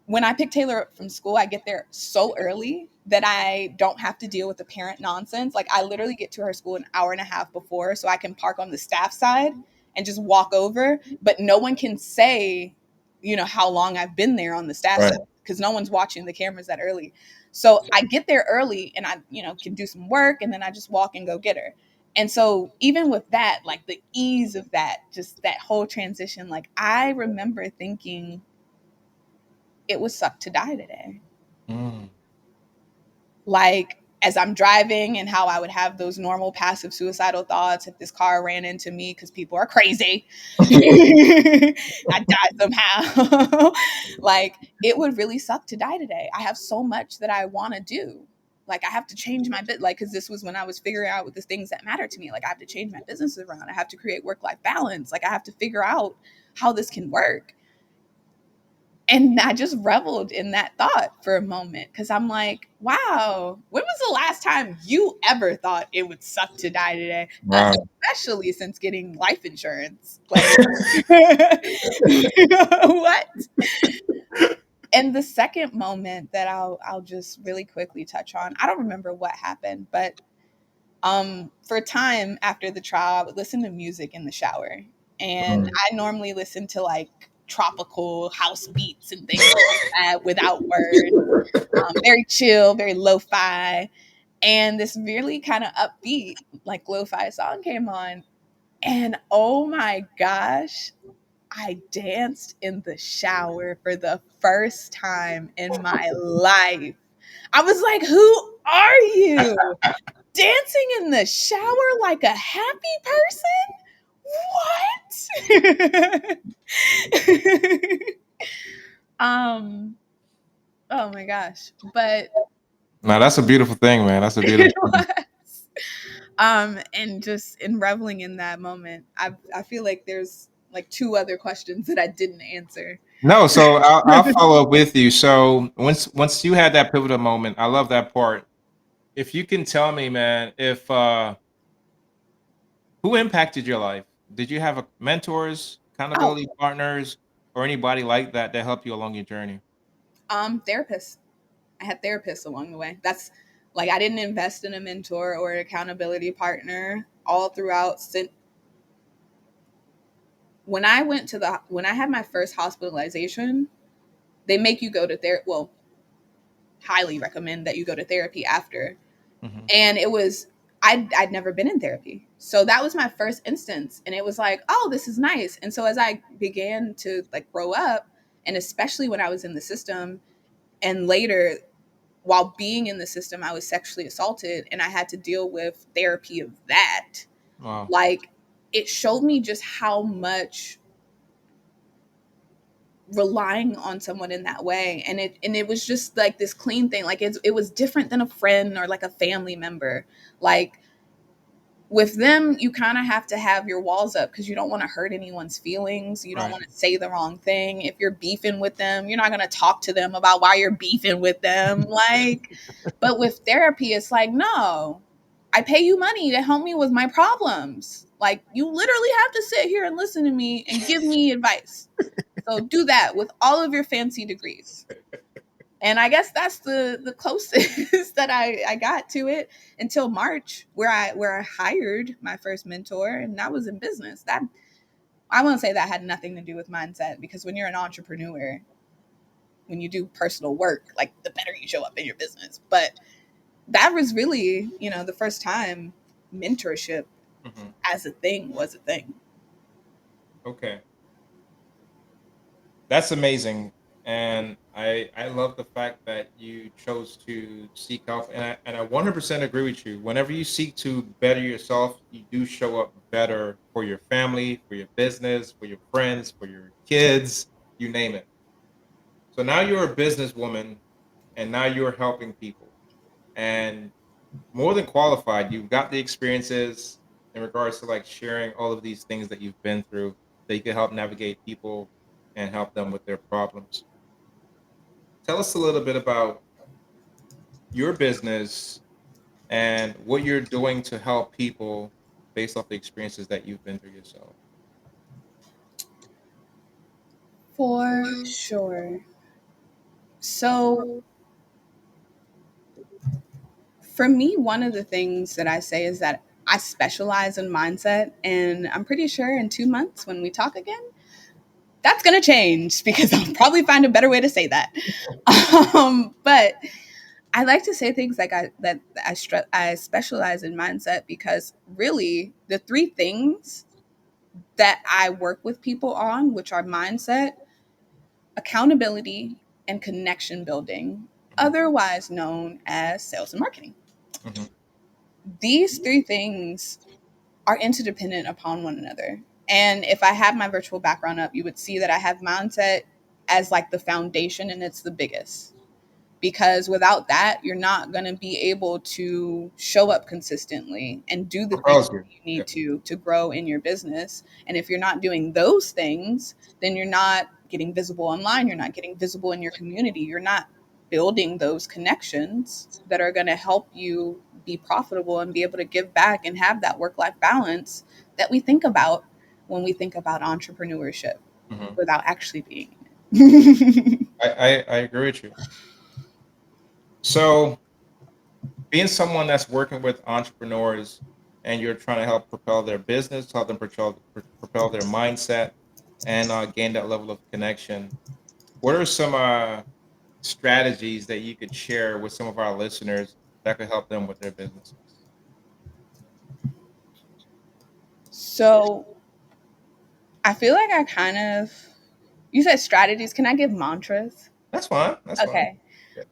when I pick Taylor up from school, I get there so early that I don't have to deal with the parent nonsense. Like I literally get to her school an hour and a half before so I can park on the staff side and just walk over, but no one can say, how long I've been there on the staff
Right.
side because no one's watching the cameras that early. So I get there early and I, can do some work and then I just walk and go get her. And so even with that, like the ease of that, just that whole transition, like I remember thinking it would suck to die today.
Mm.
Like as I'm driving and how I would have those normal passive suicidal thoughts if this car ran into me because people are crazy. I died somehow. Like it would really suck to die today. I have so much that I want to do. Like I have to change my bit, like because this was when I was figuring out what the things that matter to me. Like I have to change my business around. I have to create work-life balance. Like I have to figure out how this can work. And I just reveled in that thought for a moment because I'm like, wow, when was the last time you ever thought it would suck to die today?
Wow.
Especially since getting life insurance. Like, what? And the second moment that I'll just really quickly touch on, I don't remember what happened, but for a time after the trial, I would listen to music in the shower. And
Mm.
I normally listen to like tropical house beats and things like that without words. Very chill, very lo-fi. And this really kind of upbeat, like lo-fi song came on. And oh my gosh, I danced in the shower for the first time in my life. I was like, who are you? Dancing in the shower like a happy person? What? um, oh my gosh. But
Now that's a beautiful thing, man. That's a
it
beautiful thing.
was. And just in reveling in that moment, I feel like there's like two other questions that I didn't answer.
No, so I'll follow up with you. So once you had that pivotal moment, I love that part. If you can tell me, man, if who impacted your life? Did you have mentors,
Oh,
accountability partners, or anybody like that that helped you along your journey?
therapists. I had therapists along the way. That's like I didn't invest in a mentor or an accountability partner all throughout. Since when I had my first hospitalization, they make you go to therapy. Well, highly recommend that you go to therapy after.
Hmm.
And it was I'd never been in therapy, so that was my first instance, and it was like, oh, this is nice. And so as I began to like grow up, and especially when I was in the system, and later while being in the system, I was sexually assaulted and I had to deal with therapy of that.
Wow.
Like, it showed me just how much relying on someone in that way, and it was just like this clean thing. Like, it was different than a friend or like a family member. Like, with them, you kind of have to have your walls up because you don't want to hurt anyone's feelings. You don't
Right.
want to say the wrong thing. If you're beefing with them, you're not going to talk to them about why you're beefing with them. Like, but with therapy, it's like, no, I pay you money to help me with my problems. Like, you literally have to sit here and listen to me and give me advice. So do that with all of your fancy degrees. And I guess that's the closest that I got to it until March, where I hired my first mentor, and that was in business. That I won't say that had nothing to do with mindset, because when you're an entrepreneur, when you do personal work, like, the better you show up in your business. But that was really, the first time mentorship
Hmm.
as a thing was a thing.
Okay. That's amazing. And I love the fact that you chose to seek help. And I 100% agree with you. Whenever you seek to better yourself, you do show up better for your family, for your business, for your friends, for your kids, you name it. So now you're a businesswoman and now you're helping people. And more than qualified, you've got the experiences in regards to like sharing all of these things that you've been through that you can help navigate people and help them with their problems. Tell us a little bit about your business and what you're doing to help people based off the experiences that you've been through yourself.
For sure. So for me, one of the things that I say is that I specialize in mindset, and I'm pretty sure in 2 months when we talk again, that's going to change because I'll probably find a better way to say that. But I like to say things like I specialize in mindset because really the three things that I work with people on, which are mindset, accountability, and connection building,
Hmm.
otherwise known as sales and marketing.
Hmm.
These three things are interdependent upon one another. And if I have my virtual background up, you would see that I have mindset as like the foundation, and it's the biggest. Because without that, you're not going to be able to show up consistently and do the things
Propels you.
you
Yeah.
need to grow in your business. And if you're not doing those things, then you're not getting visible online, you're not getting visible in your community, you're not building those connections that are going to help you be profitable and be able to give back and have that work life balance that we think about when we think about entrepreneurship
Hmm.
without actually being in it.
I agree with you. So being someone that's working with entrepreneurs and you're trying to help propel their business, help them propel their mindset, and gain that level of connection. What are some strategies that you could share with some of our listeners that could help them with their businesses?
So I feel like I kind of, you said strategies. Can I give mantras?
That's fine. That's fine.
Okay.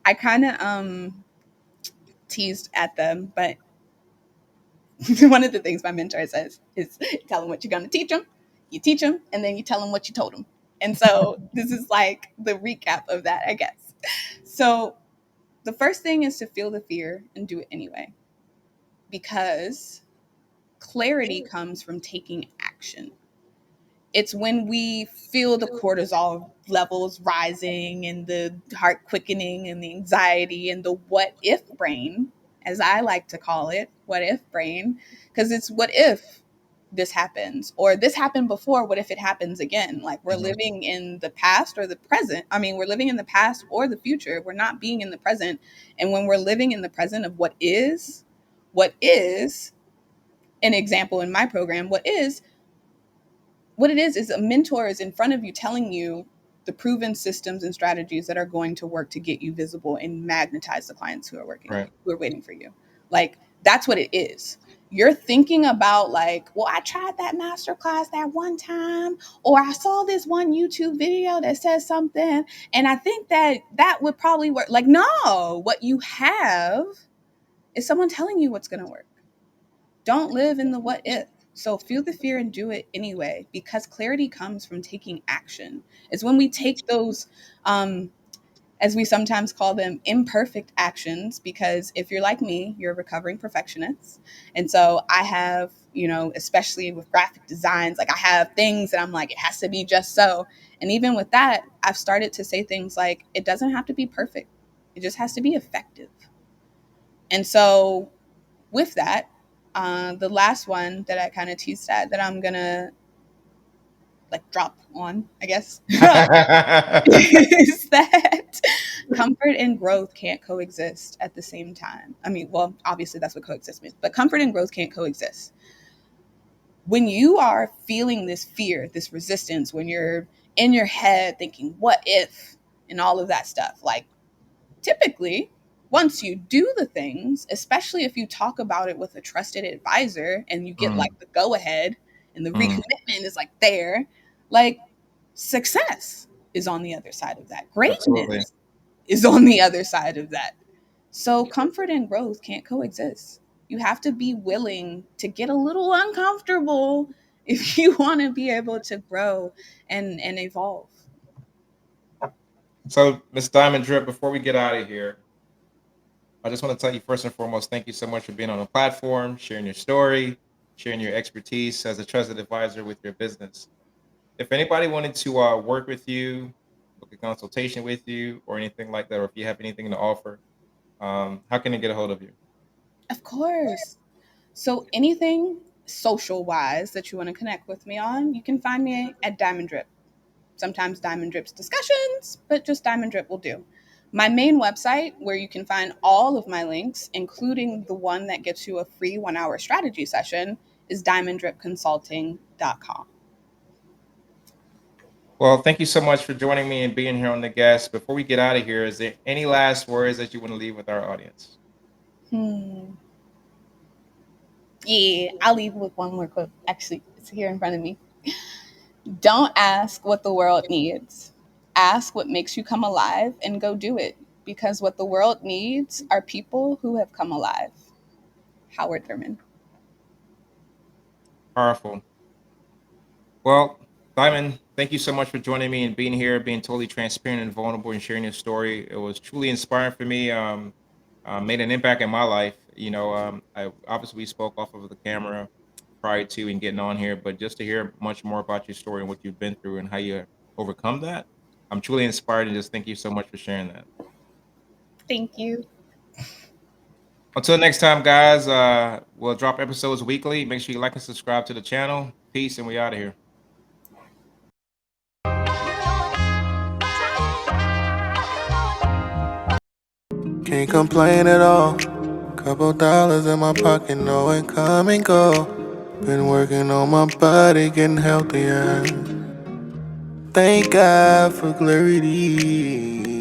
I kind of teased at them, but one of the things my mentor says is tell them what you're going to teach them, you teach them, and then you tell them what you told them. And so this is like the recap of that, I guess. So the first thing is to feel the fear and do it anyway, because clarity comes from taking action. It's when we feel the cortisol levels rising and the heart quickening and the anxiety and the what if brain, as I like to call it, what if brain, because it's what if this happens, or this happened before, what if it happens again? Like, we're
Mhm.
living in the past or the present. I mean, we're living in the past or the future. We're not being in the present. And when we're living in the present of what is an example in my program, what it is a mentor is in front of you telling you the proven systems and strategies that are going to work to get you visible and magnetize the clients
Right.
who are waiting for you. Like, that's what it is. You're thinking about, like, well, I tried that master class that one time, or I saw this one YouTube video that says something, and I think that that would probably work. Like, no, what you have is someone telling you what's going to work. Don't live in the what if. So feel the fear and do it anyway, because clarity comes from taking action. It's when we take those, as we sometimes call them, imperfect actions. Because if you're like me, you're a recovering perfectionist. And so I have, especially with graphic designs, like, I have things that I'm like, it has to be just so. And even with that, I've started to say things like, it doesn't have to be perfect, it just has to be effective. And so with that, the last one that I kind of teased at that I'm gonna like drop on, I guess, is that comfort and growth can't coexist at the same time. I mean, well, obviously that's what coexist means, but comfort and growth can't coexist. When you are feeling this fear, this resistance, when you're in your head thinking, what if, and all of that stuff, like, typically, once you do the things, especially if you talk about it with a trusted advisor and you get
Mm,
like the go ahead and the
mm,
recommitment is like there, like, success is on the other side of that.
absolutely.
Greatness is on the other side of that. So comfort and growth can't coexist. You have to be willing to get a little uncomfortable if you want to be able to grow and evolve.
So, Miss Diamond Drip, before we get out of here, I just want to tell you first and foremost, thank you so much for being on the platform, sharing your story, sharing your expertise as a trusted advisor with your business. If anybody wanted to work with you, book a consultation with you, or anything like that, or if you have anything to offer, how can they get a hold of you?
Of course. So anything social wise that you want to connect with me on, you can find me at Diamond Drip. Sometimes Diamond Drip's discussions, but just Diamond Drip will do. My main website, where you can find all of my links, including the one that gets you a free 1 hour strategy session, is diamonddripconsulting.com.
Well, thank you so much for joining me and being here on the guest. Before we get out of here, is there any last words that you want to leave with our audience?
Hmm. Yeah, I'll leave with one more quote. Actually, it's here in front of me. Don't ask what the world needs. Ask what makes you come alive and go do it. Because what the world needs are people who have come alive. Howard Thurman.
Powerful. Well, Diamond, thank you so much for joining me and being here, being totally transparent and vulnerable and sharing your story. It was truly inspiring for me. Made an impact in my life. I obviously we spoke off of the camera prior to and getting on here, but just to hear much more about your story and what you've been through and how you overcome that, I'm truly inspired and just thank you so much for sharing that.
Thank you.
Until next time, guys, we'll drop episodes weekly. Make sure you like and subscribe to the channel. Peace, and we out of here.
Can't complain at all. Couple dollars in my pocket, know it come and go. Been working on my body, getting healthier. Thank God for clarity.